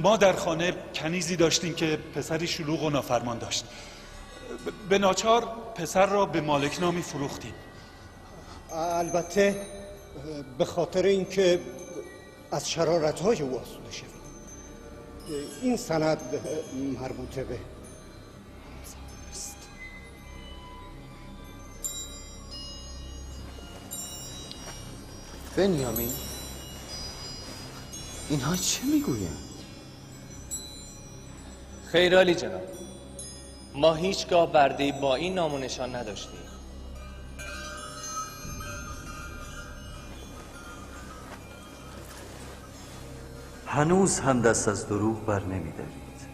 ما در خانه کنیزی داشتیم که پسری شلوغ و نافرمان داشت. به ناچار پسر را به مالک نامی فروختیم. البته به خاطر اینکه از شرارت‌های او آسوده شویم. این سند مربوطه به بنیامین، اینها چه میگویند؟ خیرالی جناب، ما هیچگاه برده‌ای با این نام و نشان نداشتیم. هنوز هم دست از دروغ بر نمی‌دارید.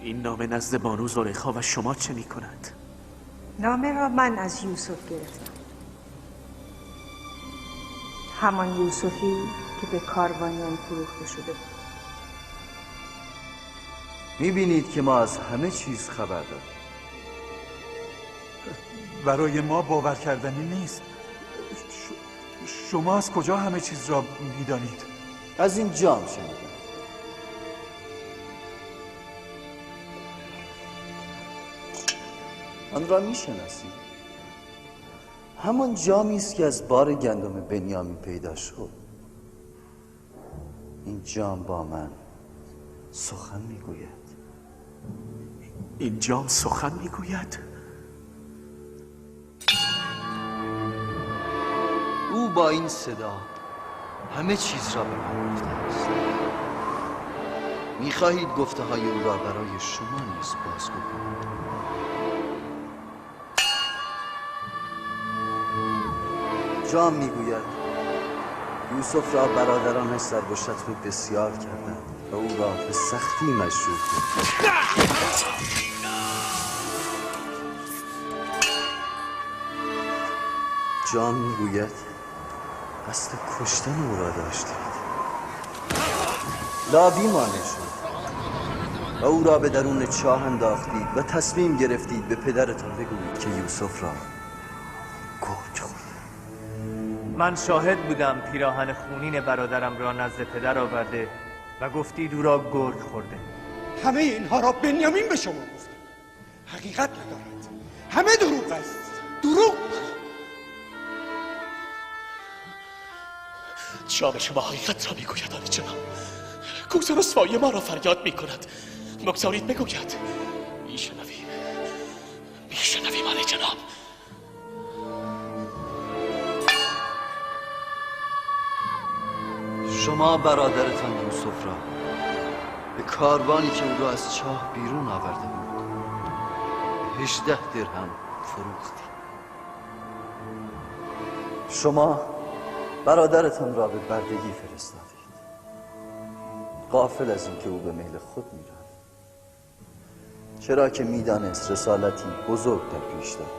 این نامه نزد بانو زلیخا و شما چه می‌کند؟ نامه را من از یوسف گرفتم، همان یوسفی که به کاروانیان فروخته شده بود. می‌بینید که ما از همه چیز خبر داریم. برای ما باور کردنی نیست. شما از کجا همه چیز را می‌دانید؟ از این جام شنیدم. آن را می‌شناسید؟ همان جامی است که از بار گندم بنیامین پیدا شد. این جام با من سخن میگوید. این جام سخن میگوید؟ او با این صدا همه چیز را به من گفته است. میخواهید گفته های او را برای شما نیز بازگو کنید؟ جام میگوید یوسف را برادرانش ضرب و شتم بسیار کردند و او را به سختی مجروح کردند. جام میگوید قصد کشتن او را داشتید. لاوی مانع شد و او را به درون چاه انداختید و تصمیم گرفتید به پدرتان بگویید که یوسف را گرگ خورد. من شاهد بودم پیراهن خونین برادرم را نزد پدر آورده و گفتید او را گرگ خورده. همه اینها را بنیامین به شما گفت. حقیقت ندارد، همه دروغ است. دروغ. جام شما حقیقت را میگوید آنی جناب. کوزه رسوایی ما را فریاد میکند. بگذارید بگوید. میشنویم آنی جناب. شما برادرتان یوسف را به کاروانی که او را از چاه بیرون آورده بود 18 درهم فروختید. شما برادرتان را به بردگی فرستادید، غافل از اینکه او به میل خود میرفت، چرا که میدانست رسالتی بزرگ در پیش دارد.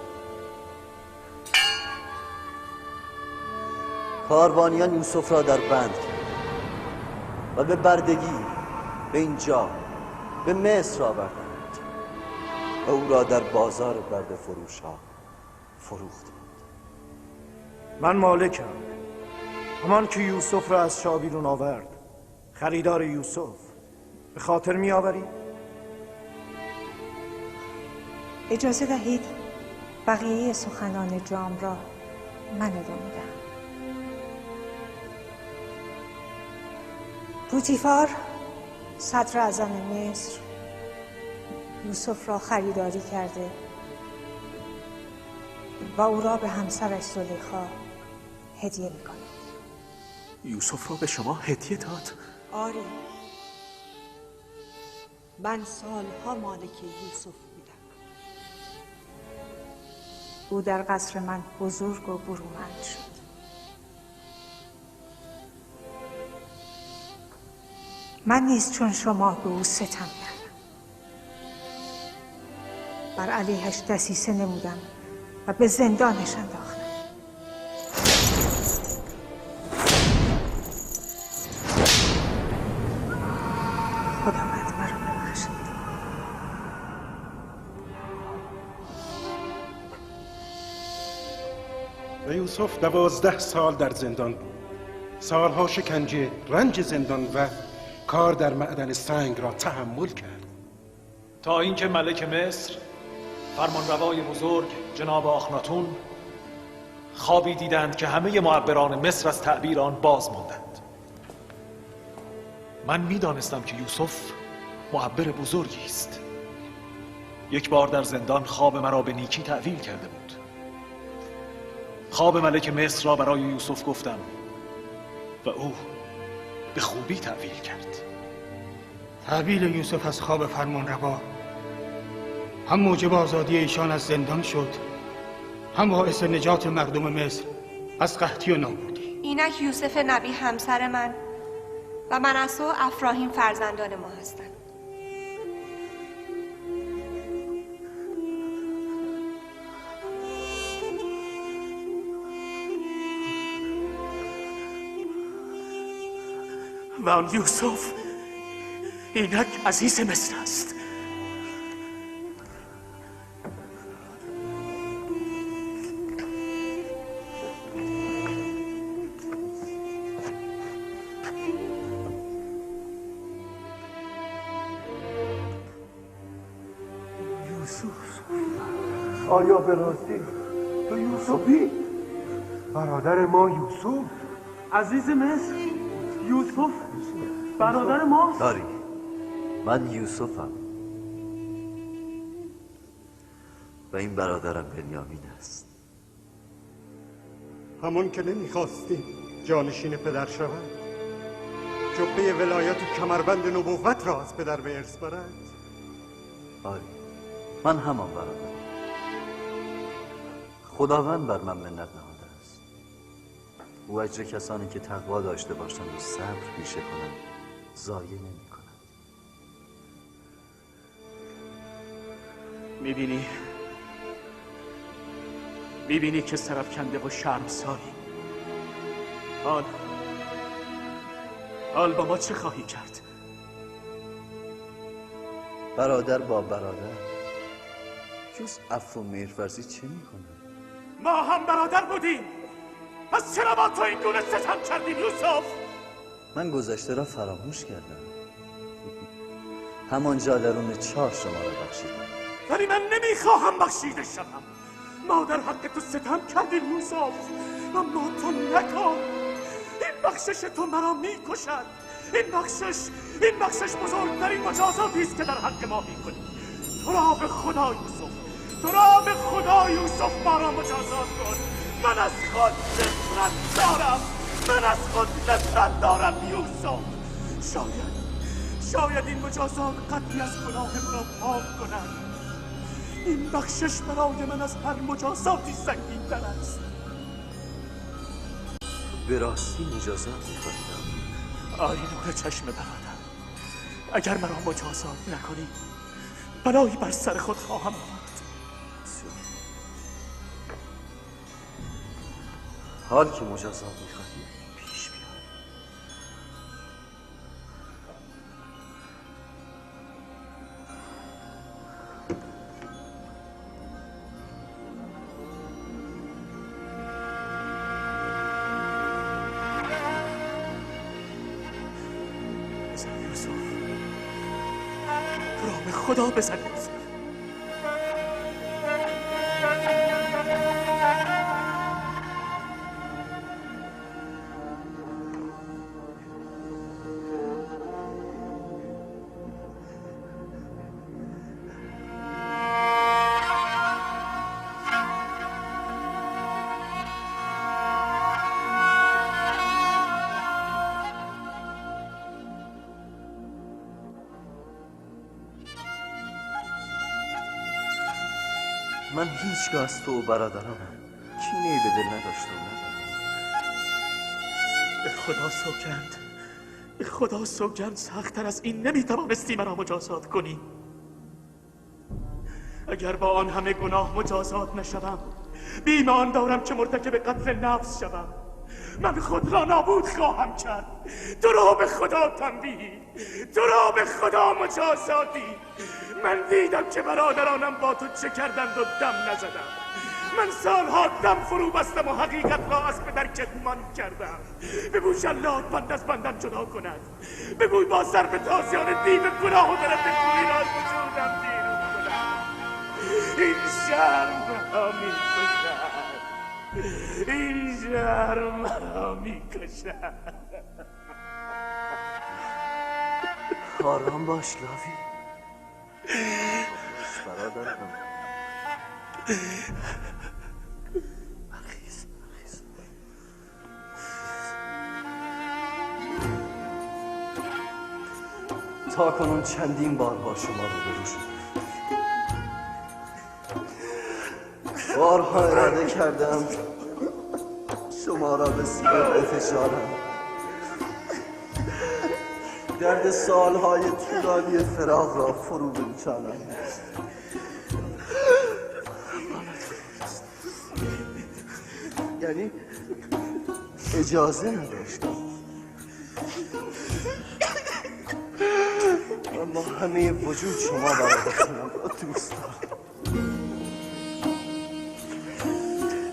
کاروانیان یوسف را در بند کرد و به بردگی به اینجا به مصر آوردند و او را در بازار برده فروش ها فروختند. من مالکم، همان که یوسف را از چاه بیرون آورد. خریدار یوسف. به خاطر می آورید؟ اجازه دهید بقیه سخنان جام را من ادامه دهم. پوتیفار صدر اعظم مصر یوسف را خریداری کرده و او را به همسرش زلیخا هدیه می‌کند. یوسف را به شما هدیه داد؟ آری، من سالها مالک یوسف بودم. او در قصر من بزرگ و برومند شد. من نیز چون شما به او ستم کردم، بر علیهش دسیسه نمودم و به زندانش انداختم. خداوند مرا ببخشید. و یوسف 12 سال در زندان بود. سالها شکنجه، رنج زندان و کار در معدن سنگ را تحمل کرد تا اینکه ملک مصر فرمانروای بزرگ جناب آخناتون خوابی دیدند که همه معبران مصر از تعبیر آن باز ماندند. من میدانستم که یوسف معبر بزرگی است. یک بار در زندان خواب مرا به نیکی تعویل کرده بود. خواب ملک مصر را برای یوسف گفتم و او به خوبی تعویل کرد. تعبیل یوسف از خواب فرمانروا هم موجب آزادی ایشان از زندان شد، هم باعث نجات مردم مصر از قحطی و نابودی. اینک یوسف نبی همسر من و منصه و افراهیم فرزندان ما هستند. و آن یوسف اینک عزیز مصر است. آیا به راستی تو یوسفی؟ برادر ما یوسف؟ عزیز مصر؟ یوسف برادر ماست؟ داری من یوسفم و این برادرم بنیامین است. همون که نمیخواستیم جانشین پدر شود، جبه ولایت و کمربند نبوت را از پدر به ارث برد. آری من همان برادرم. خداوند بر من منت نهاده است. او اجر کسانی که تقوا داشته باشند و صبر پیشه کنند ضایع نمی کند. میبینی که سرفکنده و شرمساری. حال با ما چه خواهی کرد؟ برادر با برادر جز عفو و مهرورزی چه میکنه؟ ما هم برادر بودیم. پس چرا با تو این گونه ستم کردیم یوسف؟ من گذشته را فراموش کردم. همانجا درون 4 شما را بخشیدم. ولی من نمیخواهم بخشیده شوم. ما در حق تو ستم کردیم یوسف، اما تو نکن. این بخشش تو مرا میکشد. این بخشش بزرگترین مجازاتی است که در حق ما میکنی. تو را به خدا یوسف، تو را به خدا یوسف ما را مجازات کن. من از خود نفرت دارم یوسف. شاید این مجازات قطعی از گناه را پاک کند. این بخشش برای من از هر مجازاتی سنگین تر است. به راستی مجازات می‌خواهید؟ آری نور چشم برادر، اگر مرا مجازات نکنی بلایی بر سر خود خواهم آورد. حال که مجازات می‌خواهی پیش بیا. بزن یوسف، تو را به خدا بزن یوسف. من هیچگاه از تو و برادرانم کینه‌ای به دل نداشتم. به خدا سوگند سخت‌تر از این نمیتوانستی مرا مجازات کنی. اگر با آن همه گناه مجازات نشوم، بیم آن دارم که مرتکب قتل نفس شوم. من خود را نابود خواهم کرد. تو را به خدا تنبیهی، تو را به خدا مجازاتی. من دیدم که برادرانم با تو چه کردند و دم نزدم. من سالها دم فرو بستم و حقیقت را از پدر کتمان کردم. بگو جلاد بند از بندم جدا کند. بگوی با ضرب تازیان دیو گناه و درد خوبی را از وجودم بیرون کند. این شرم را می کشد. این شرم را می کشد. آرام باش لاوی. برادرم. برخیز. تا کنون چندین بار با شما روبرو شدم. بارها اراده کردم شما را به سیب بفشارم. درد سالهای طولانی فراق را فرو بنشانم. یعنی اجازه نداشتم. اما همه وجود شما برادرم را دوست دارم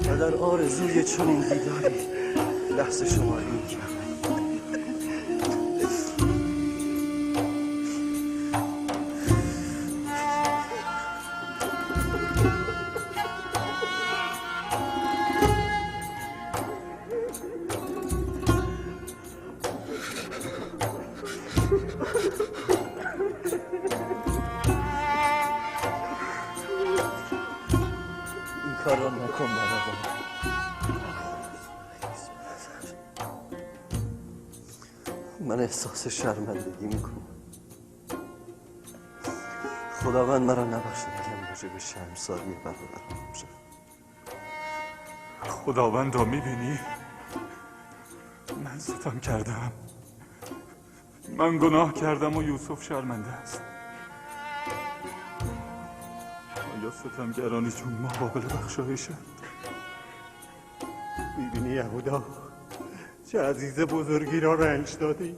و در آرزوی چنین دیداری لحظه شماری می‌کردم. من احساس شرمندگی میکنم. خداوند مرا نبخشد که موجب شرمساری برادرم شد. خداوند را میبینی؟ من ستم کردم. من گناه کردم و یوسف شرمنده است. آیا ستمگرانی چون ما قابل بخشایشند؟ میبینی یهودا چه عزیز بزرگی را رنج دادی؟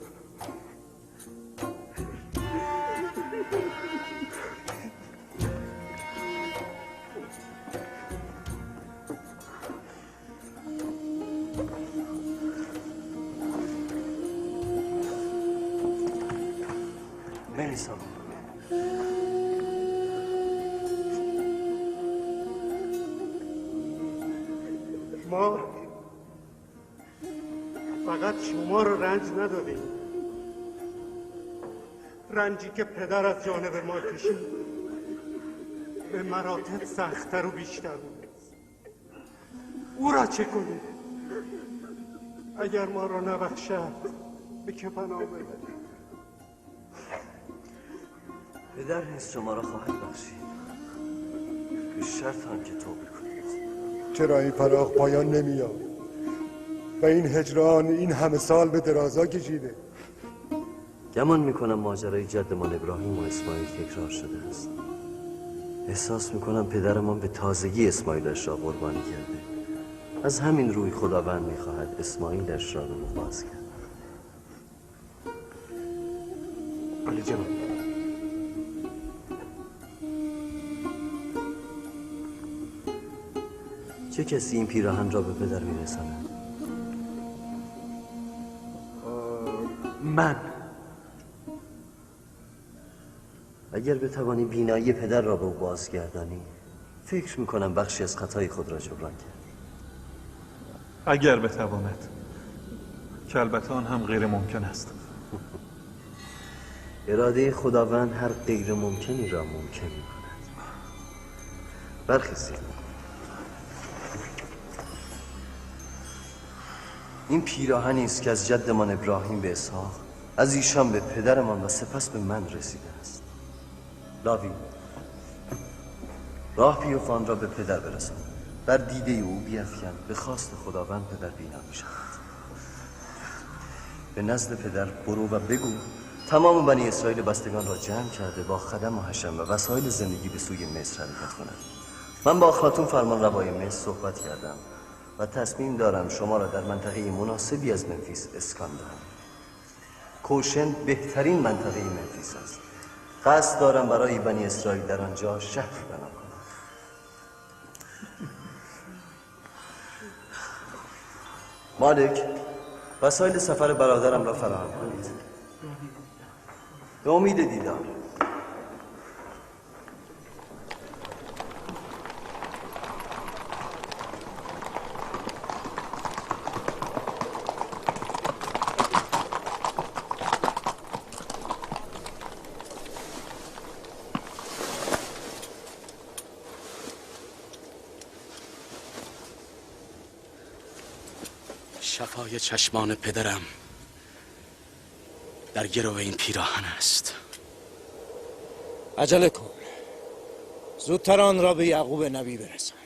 بنیسم ما فقط شما رو رنج ندادیم. رنجی که پدر از جانب ما کشید به مراتب سخت‌تر و بیشتر بود. او را چه کنیم؟ اگر ما را نبخشد به که پناه ببریم؟ پدر نیز شما را خواهد بخشید، به شرط هم که توبه کنید. چرا این فراق پایان نمیاد و این هجران این همه سال به درازا کشیده؟ گمان میکنم ماجرای جدمان ابراهیم و اسماعیل تکرار شده است. احساس میکنم پدرمان به تازگی اسماعیلش را قربانی کرده. از همین روی خداوند میخواهد اسماعیلش را به او باز کرد. علی جناب، چه کسی این پیراهن را به پدر میرساند؟ من. اگر بتوانی بینایی پدر را به او بازگردانی، فکر میکنم بخشی از خطای خود را جبران کرد. اگر بتواند، که البته آن هم غیر ممکن است. اراده خداوند هر غیر ممکنی را ممکن میکند. برخیزید. این پیراهنی است که از جدمان ابراهیم به اسحاق، از ایشان به پدرمان و سپس به من رسیده است. لاوی، راه بیفت را به پدر برسان، بر دیده او بیفکن، به خواست خداوند پدر بینا می شود. به نزد پدر برو و بگو تمام بنی اسرائیل بستگان را جمع کرده با خدم و حشم و وسایل زندگی به سوی مصر حرکت کنند. من با خاتون فرمان روای مصر صحبت کردم و تصمیم دارم شما را در منطقه مناسبی از منفیس اسکان دهم. کوشن بهترین منطقه منفیس است. قصد دارم برای بنی اسرائیل در آنجا شهری بنا کنم. مالک، وسایل سفر برادرم را فراهم کنید. به امید دیدار. شفای چشمان پدرم در گرو این پیراهن است. عجله کن، زودتر آن را به یعقوب نبی برسان.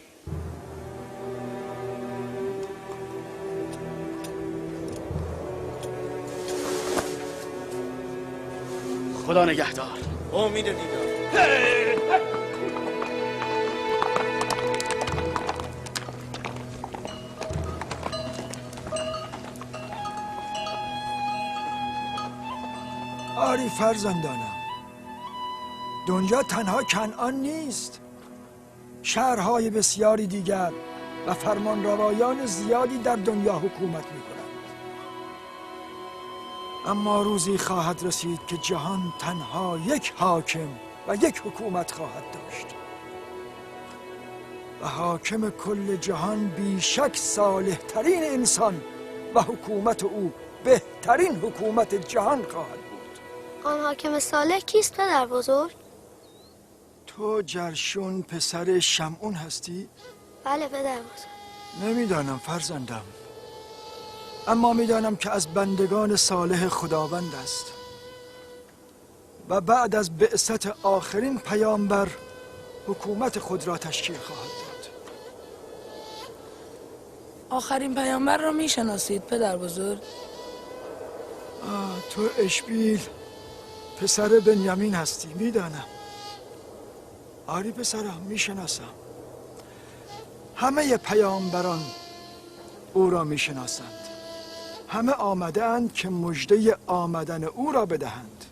خدا نگهدار. امید دیدار. آری فرزندانم، دنیا تنها کنعان نیست. شهرهای بسیاری دیگر و فرمانروایان زیادی در دنیا حکومت می‌کنند. اما روزی خواهد رسید که جهان تنها یک حاکم و یک حکومت خواهد داشت و حاکم کل جهان بیشک صالح ترین انسان و حکومت او بهترین حکومت جهان خواهد بود. آن حاکم صالح کیست پدر بزرگ؟ تو جرشون پسر شمعون هستی؟ بله پدر بزرگ. نمیدانم فرزندم، اما میدانم که از بندگان صالح خداوند است و بعد از بعثت آخرین پیامبر حکومت خود را تشکیل خواهد داد. آخرین پیامبر را میشناسید پدر بزرگ؟ تو اشبیل پسر بنیامین هستی، میدانم. آری پسرم، میشناسم. همه پیامبران او را میشناسند. همه آمده اند که مژده آمدن او را بدهند.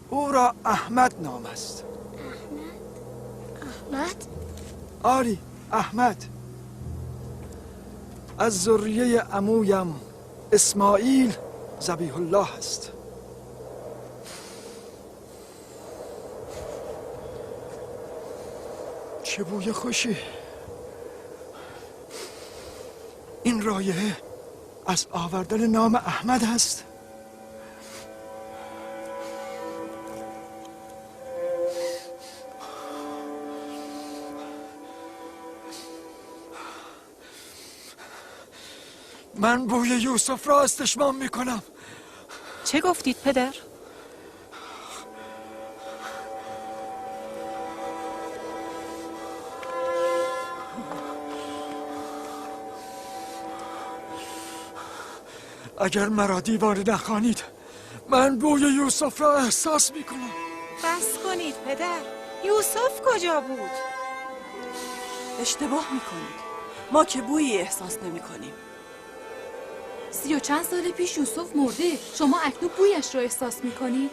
او را احمد نام است. احمد؟ آری احمد. از ذریه عمویم اسماعیل ذبیح الله است. چه بوی خوشی! این رایحه از آوردن نام احمد است. من بوی یوسف را استشمام می کنم. چه گفتید پدر؟ اگر مرا دیوانه نخوانید، من بوی یوسف را احساس می کنم. بس کنید پدر، یوسف کجا بود؟ اشتباه میکنید، ما که بویی احساس نمیکنیم. 30 و چند سال پیش یوسف مرده، شما اکنون بویش را احساس میکنید؟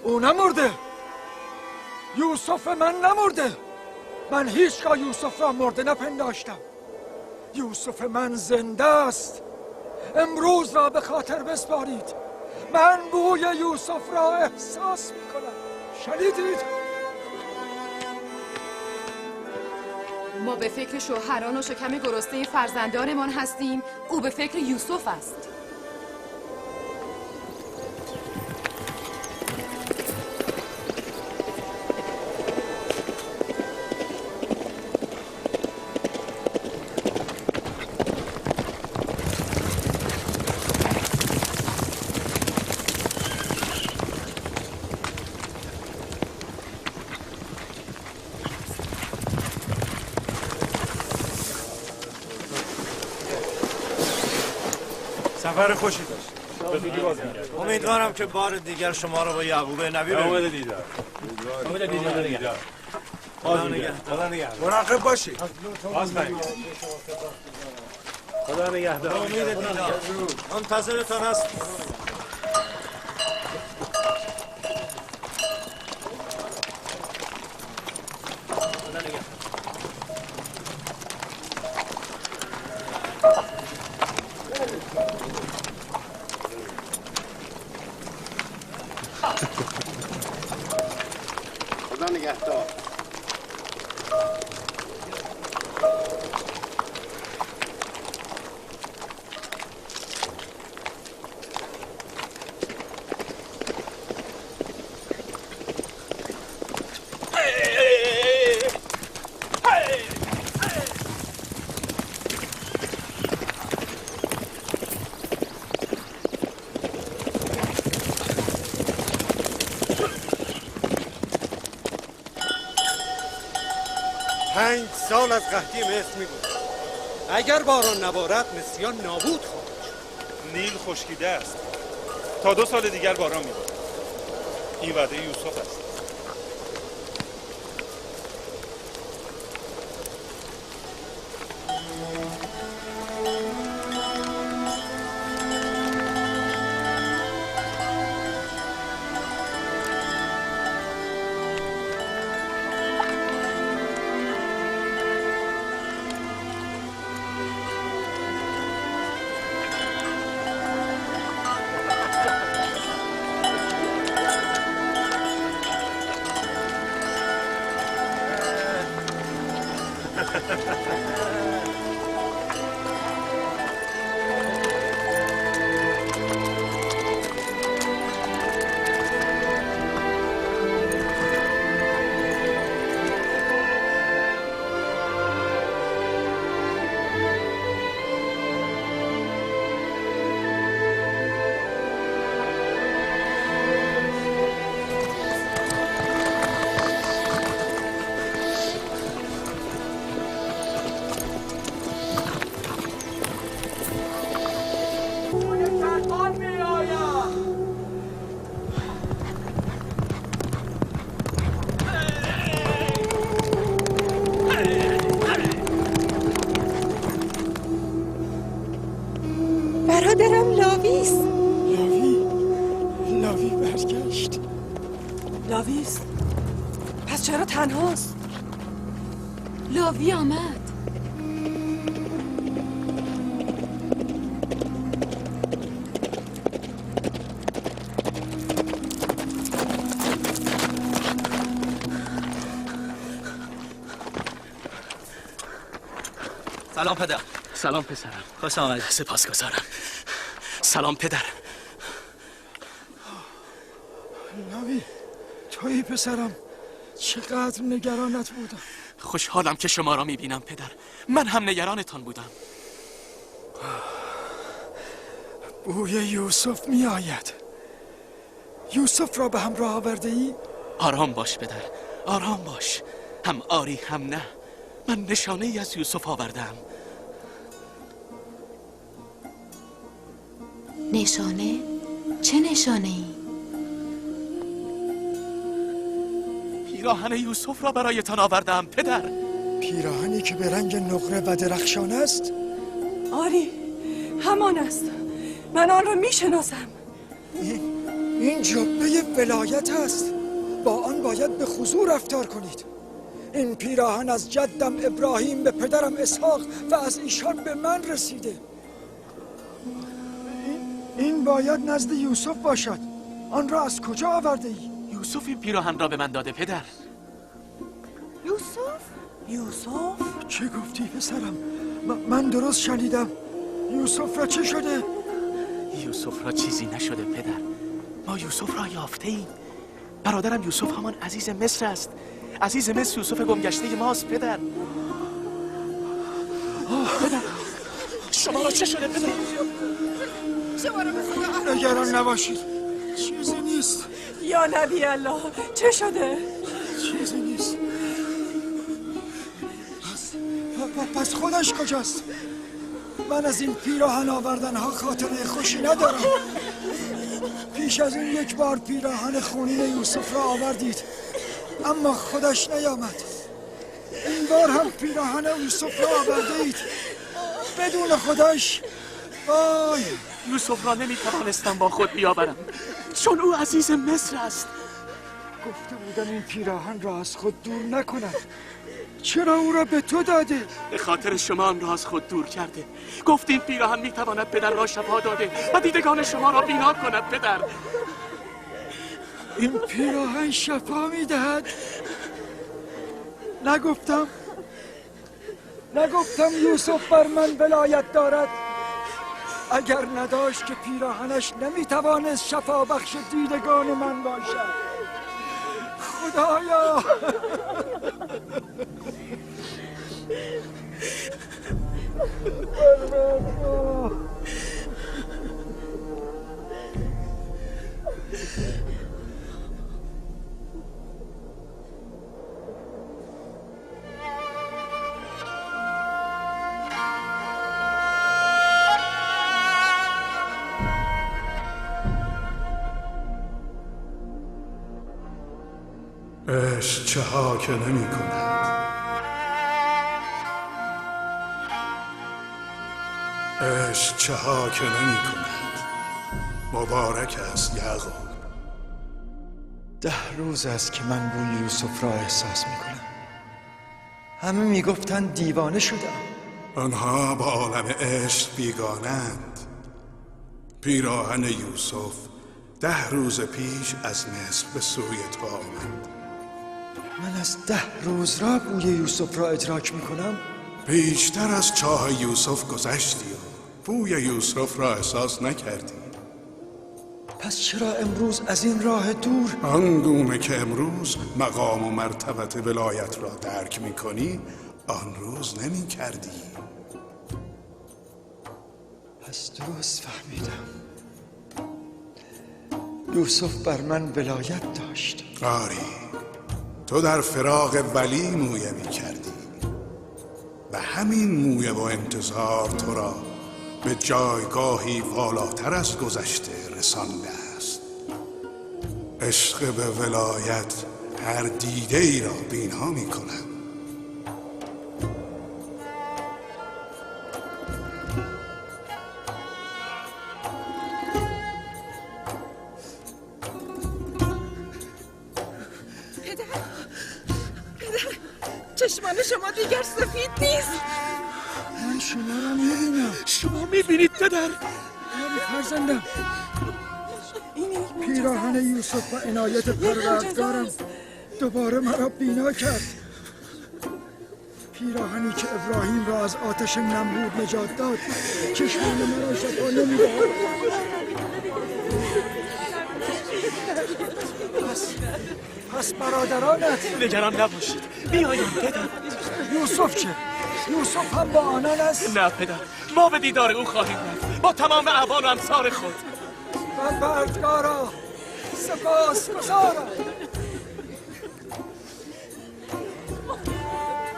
او نمرده. یوسف من نمرده. من هیچگاه یوسف را مرده نپنداشتم. یوسف من زنده است. امروز را به خاطر بسپارید. من بوی یوسف را احساس میکنم. شنیدید؟ ما به فکر شوهران و شکم گرسنه فرزندانمان هستیم، او به فکر یوسف است. سفر خوشی داشت. امیدوارم که بار دیگر شما رو با یعقوب نبی ببینم. امید دیدار. خدا نگهدار. مراقب باشید. خدا نگهدار. امید دیدار. منتظرتان هست. خدا نگهدار. سال از قحطی مصر میگذرد. اگر باران نبارد مصریان نابود خواهند شد. نیل خشکیده است. تا 2 سال دیگر باران میبارد. این وعده یوسف است. برادرم لاویس. لاوی برگشت. لاویس پس چرا تنهاست؟ لاوی آمد. سلام پدر. سلام پسرم. خوش آمدید. سپاسگزارم. سلام پدر. لاوی تویی پسرم. چقدر نگرانت بودم. خوشحالم که شما را میبینم پدر. من هم نگرانتان بودم. بوی یوسف می آید. یوسف را به همراه آورده ای؟ آرام باش پدر. آرام باش. هم آری هم نه. من نشانه ای از یوسف آوردم. نشانه؟ چه نشانه ای؟ پیراهن یوسف را برایتان آوردم پدر. پیراهنی که به رنگ نقره و درخشان است؟ آری همان است. من آن را میشناسم. این جبه ولایت است. با آن باید به خضوع رفتار کنید. این پیراهن از جدم ابراهیم به پدرم اسحاق و از ایشان به من رسیده. این باید نزد یوسف باشد. آن را از کجا آورده ای؟ یوسف این پیراهن را به من داده پدر. یوسف؟ چه گفتی پسرم؟ من درست شنیدم. یوسف را چه شده؟ یوسف را چیزی نشده پدر. ما یوسف را یافته ایم. برادرم یوسف همان عزیز مصر است. عزیز مصر یوسف گمگشته ماست پدر. پدر شما را چه شده پدر؟ شما را به خدا نگران نباشید. چیزی نیست. یا نبی الله چه شده؟ چیزی نیست. پس خودش کجاست؟ من از این پیراهن آوردنها خاطره خوشی ندارم. پیش از این 1 بار پیراهن خونین یوسف را آوردید اما خودش نیامد. این بار هم پیراهن یوسف را آورده اید بدون خودش. وای، یوسف را نمیتوانستم با خود بیاورم چون او عزیز مصر است. گفته بودم این پیراهن را از خود دور نکنم. چرا او را به تو داده؟ به خاطر شما آن را از خود دور کرده. گفت این پیراهن میتواند پدر را شفا داده و دیدگان شما را بینا کند پدر. این پیراهن شفا میدهد. نگفتم یوسف بر من ولایت دارد؟ اگر نداشت که پیراهنش نمیتوانست شفا بخش دیدگان من باشد. خدایا عشق چه ها که نمی کند، عشق چه ها که نمی کند. مبارک است یعقوب. 10 روز است که من بوی یوسف را احساس میکنم. همه میگفتن دیوانه شدم. آنها با عالم عشق بیگانند. پیراهن یوسف 10 روز پیش از مصر به سوی تو آمد. من از 10 روز را بوی یوسف را ادراک میکنم. بیشتر از چاه یوسف گذشتی و بوی یوسف را احساس نکردی. پس چرا امروز از این راه دور؟ آنگونه که امروز مقام و مرتبت ولایت را درک میکنی، آن روز نمی کردی. پس درست فهمیدم، یوسف بر من ولایت داشت. آری، تو در فراق ولی مویه می کردی و همین مویه و انتظار تو را به جایگاهی والاتر از گذشته رسانده است. عشق به ولایت هر دیده ای را بینا می کند. چشمان شما دیگر سفید نیست. من شما را میبینم. شما میبینید پدر؟ فرزندم، پیراهن یوسف و عنایت پروردگارم دوباره مرا بینا کرد. پیراهنی که ابراهیم را از آتش نمرود نجات داد، چشمان مرا شفا نمی‌دهد. پس برادرانت نگران نباشید، بیایید پدر. یوسف چه؟ یوسف هم با آنان است؟ نه پدر، ما به دیدار او خواهیم رفت با تمام اعوان و امثال خود. پروردگارا، سپاسگزارم.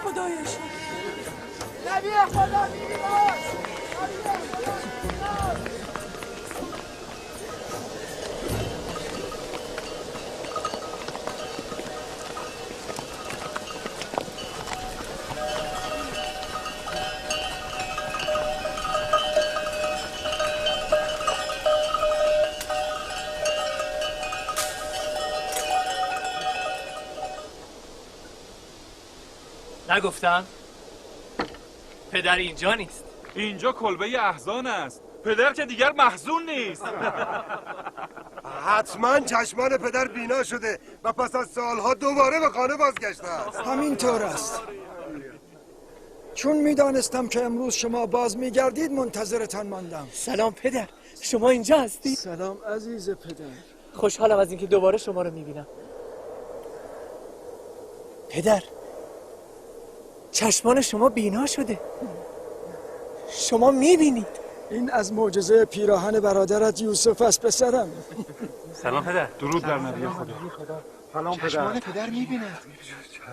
خدایش نبی خدا میراست. نگفتم؟ پدر اینجا نیست. اینجا کلبه احزان است. پدر که دیگر محزون نیست. حتما چشمان پدر بینا شده و پس از سالها دوباره به خانه بازگشته است. همینطور است. چون میدانستم که امروز شما باز میگردید منتظرتان ماندم. سلام پدر، شما اینجا هستی؟ سلام عزیز پدر. خوشحالم از اینکه دوباره شما رو میبینم. پدر، چشمان شما بینا شده. شما میبینید. این از معجزه پیراهن برادرت یوسف است پسرم. سلام پدر. درود بر نبی خدا. سلام پدر. چشمان پدر میبیند.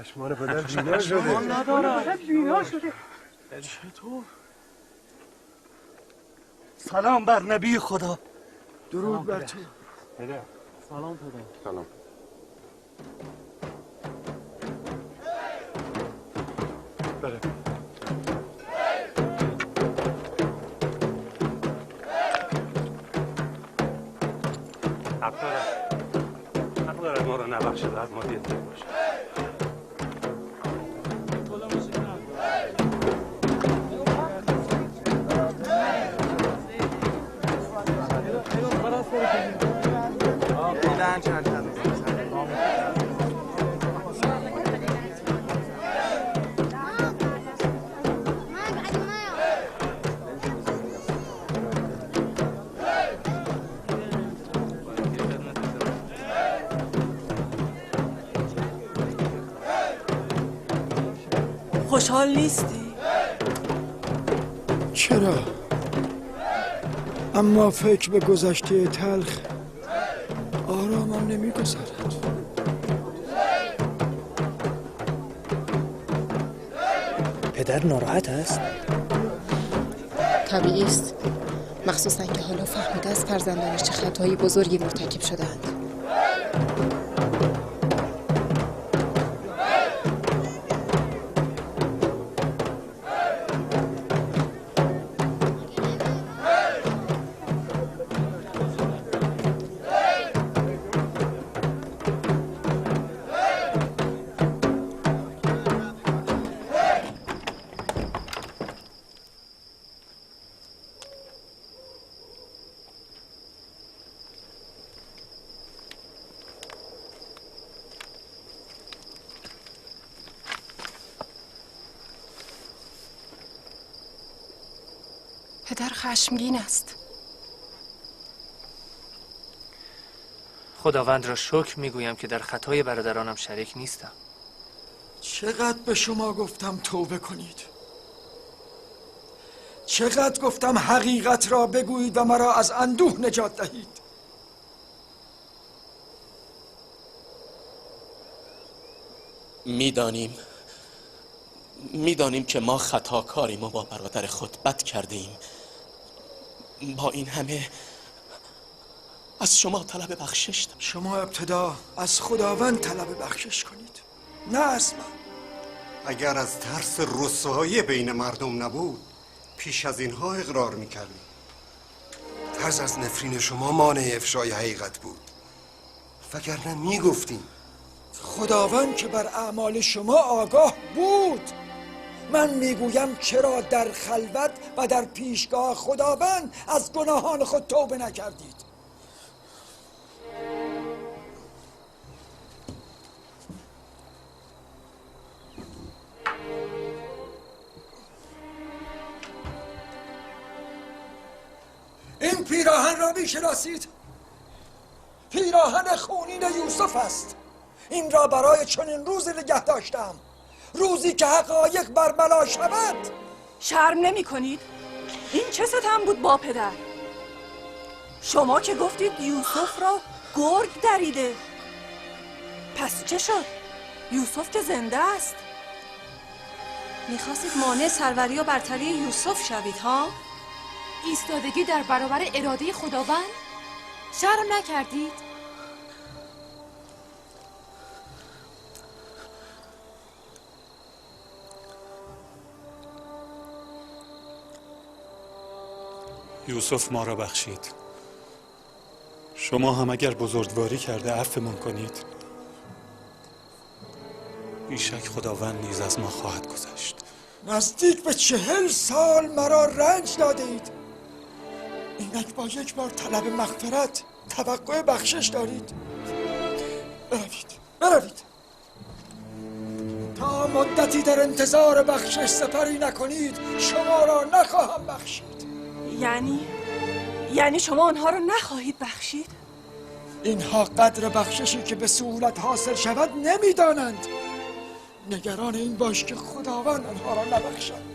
چشمان پدر بینا شده. بینا شده. چطور؟ سلام بر نبی خدا. درود بر تو. پدر. سلام پدر. سلام. بله. حق دارد ما را نبخشد و از ما دیده باشه. چند خوشحال نیستی؟ چرا؟ اما فکر به گذشته تلخ آرامم نمیگذارد. پدر ناراحت است؟ طبیعی است، مخصوصا که حالا فهمیده از فرزندانش چه خطایی بزرگی مرتکب شده‌اند. پدر خشمگین است. خداوند را شکر میگویم که در خطای برادرانم شریک نیستم. چقدر به شما گفتم توبه کنید، چقدر گفتم حقیقت را بگویید و مرا از اندوه نجات دهید. میدانیم که ما خطاکاریم و با برادر خود بد کرده ایم. با این همه از شما طلب بخشش داریم. شما ابتدا از خداوند طلب بخشش کنید، نه از من. اگر از ترس رسوایی بین مردم نبود پیش از اینها اقرار میکردیم. ترس از نفرین شما مانع افشای حقیقت بود، وگرنه میگفتیم. خداوند که بر اعمال شما آگاه بود. من میگویم چرا در خلوت و در پیشگاه خداوند از گناهان خود توبه نکردید؟ این پیراهن را میشناسید؟ پیراهن خونین یوسف است. این را برای چنین روزی نگه داشتم، روزی که حقایق برملا شود. شرم نمی کنید؟ این چه ستم بود با پدر؟ شما که گفتید یوسف را گرگ دریده، پس چه شد؟ یوسف که زنده است. میخواستید مانع سروری و برتری یوسف شوید ها؟ ایستادگی در برابر اراده خداوند؟ شرم نکردید؟ یوسف ما را بخشید. شما هم اگر بزرگواری کرده عفومان کنید، بیشک خداوند نیز از ما خواهد گذشت. نزدیک به 40 سال مرا رنج داده اید، اینک با یک بار طلب مغفرت توقع بخشش دارید. بروید تا مدتی در انتظار بخشش سپری نکنید شما را نخواهم بخشید. یعنی شما آنها را نخواهید بخشید؟ اینها قدر بخششی که به سهولت حاصل شود نمیدانند. نگران این باش که خداوند آنها را نبخشد.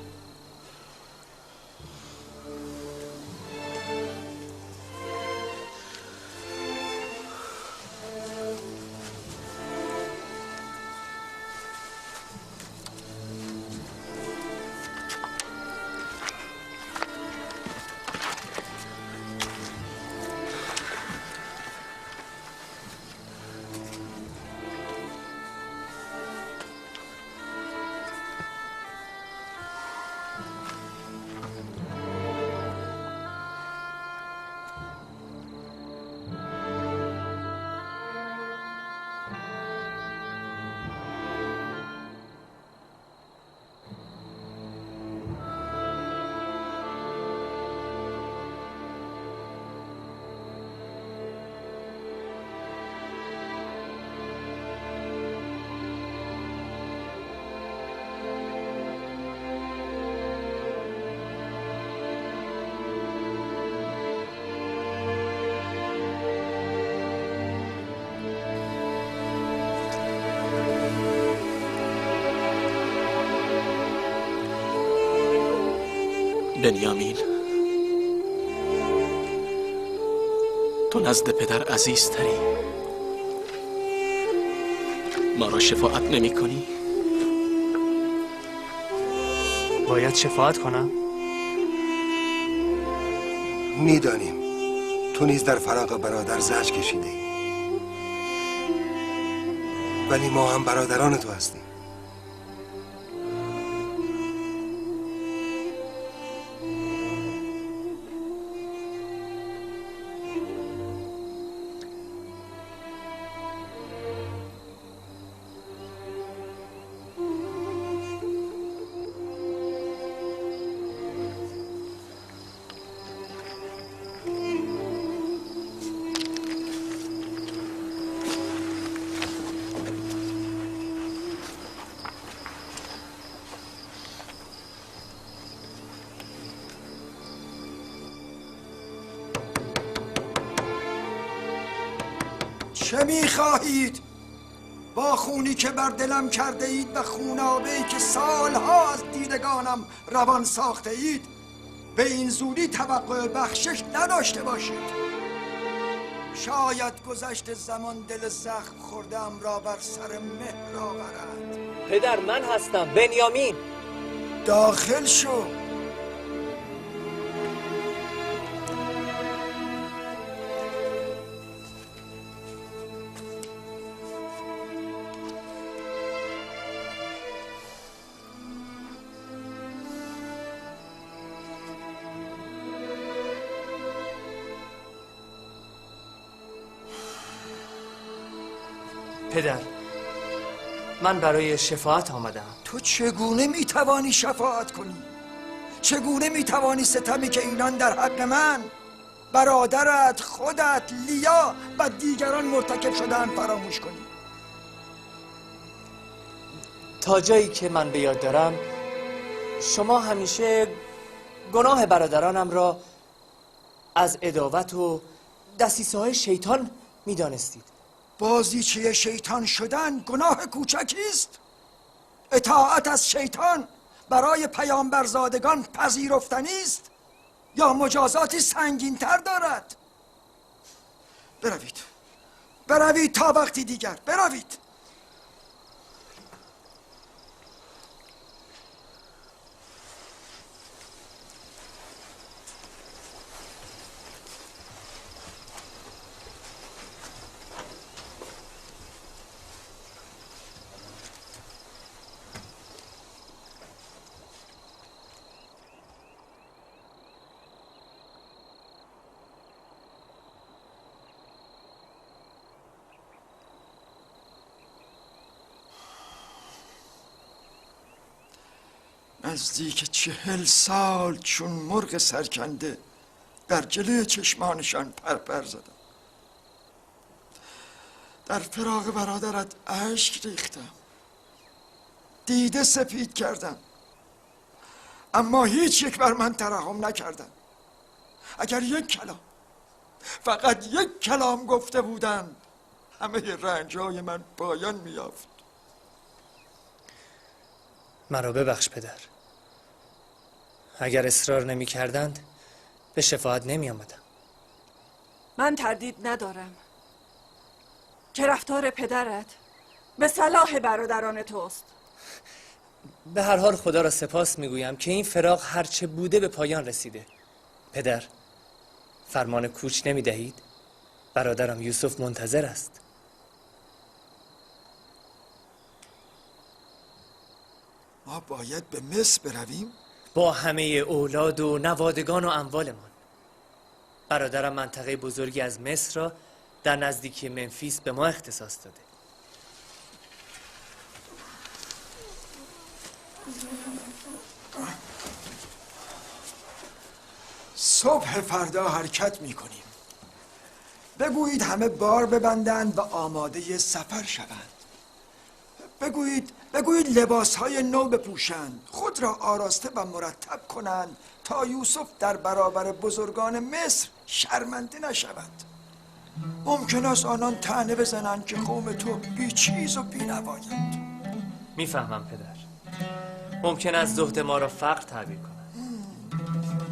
بنیامین، تو نزد پدر عزیزتری، ما را شفاعت نمی کنی؟ باید شفاعت کنم؟ میدانیم تو نیز در فراق برادر زجر کشیده ای، ولی ما هم برادران تو هستیم. چه می‌خواهید؟ با خونی که بر دلم کرده اید و خونابه‌ای که سالها از دیدگانم روان ساخته اید به این زودی توقع بخشش نداشته باشید. شاید گذشت زمان دل زخم خورده‌ام را بر سر مهر آورد. پدر، من هستم، بنیامین. داخل شو. پدر، من برای شفاعت آمدم. تو چگونه میتوانی شفاعت کنی؟ چگونه میتوانی ستمی که اینان در حق من، برادرت، خودت، لیا و دیگران مرتکب شدن فراموش کنی؟ تا جایی که من به یاد دارم شما همیشه گناه برادرانم را از عداوت و دسیسه‌های شیطان میدانستید. بازیچه شیطان شدن گناه کوچکی است. اطاعت از شیطان برای پیامبرزادگان پذیرفتنی است یا مجازاتی سنگین‌تر دارد؟ بروید تا وقتی دیگر. بروید. نزدیک 40 سال چون مرغ سرکنده در جلوی چشمانشان پرپر زدم. در فراق برادرت اشک ریختم، دیده سپید کردم، اما هیچ یک بر من ترحم نکردن. اگر یک کلام، فقط یک کلام گفته بودند همه رنجای من پایان میافت. مرا ببخش پدر. اگر اصرار نمی کردند به شفاعت نمی آمدم. من تردید ندارم که رفتار پدرت به صلاح برادران توست. به هر حال خدا را سپاس میگویم که این فراق هرچه بوده به پایان رسیده. پدر، فرمان کوچ نمی دهید؟ برادرم یوسف منتظر است. ما باید به مصر برویم؟ با همه اولاد و نوادگان و اموالمان. برادرم منطقه بزرگی از مصر را در نزدیکی منفیس به ما اختصاص داده. صبح فردا حرکت میکنیم. بگویید همه بار ببندند و آماده سفر شوند. بگویید لباسهای نو بپوشند، خود را آراسته و مرتب کنند تا یوسف در برابر بزرگان مصر شرمنده نشود. ممکن است آنان طعنه بزنند که قوم تو بی چیز و بی نوایند. میفهمم پدر. ممکن است زهد ما را فقر تعبیر کنند.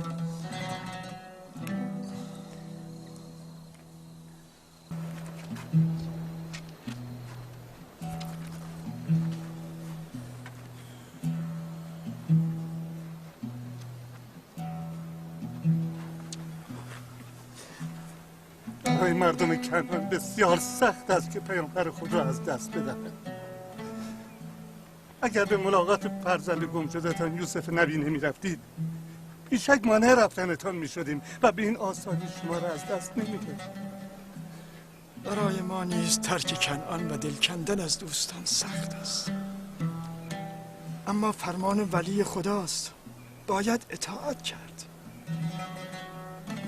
برای مردم کنعان بسیار سخت است که پیامبر خود را از دست بدهند. اگر به ملاقات فرزند گم شدهتان یوسف نبی نمی رفتید، بیشک مانع رفتنتان می شدیم و به این آسانی شما را از دست نمی دهیم. برای ما نیز ترک کنعان و دل کندن از دوستان سخت است، اما فرمان ولی خداست، باید اطاعت کرد.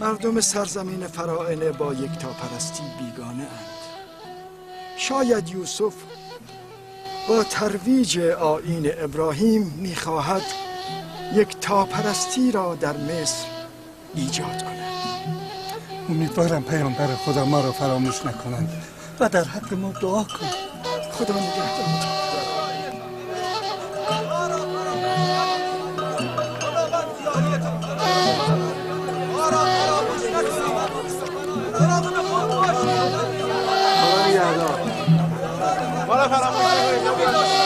مردم سرزمین فراعنه با یکتاپرستی بیگانه اند. شاید یوسف با ترویج آیین ابراهیم میخواهد یکتاپرستی را در مصر ایجاد کند. امیدوارم پیامبر خدا ما را فراموش نکنند و در حق ما دعا کنند. خدا نگهدار. خدا نگهدار.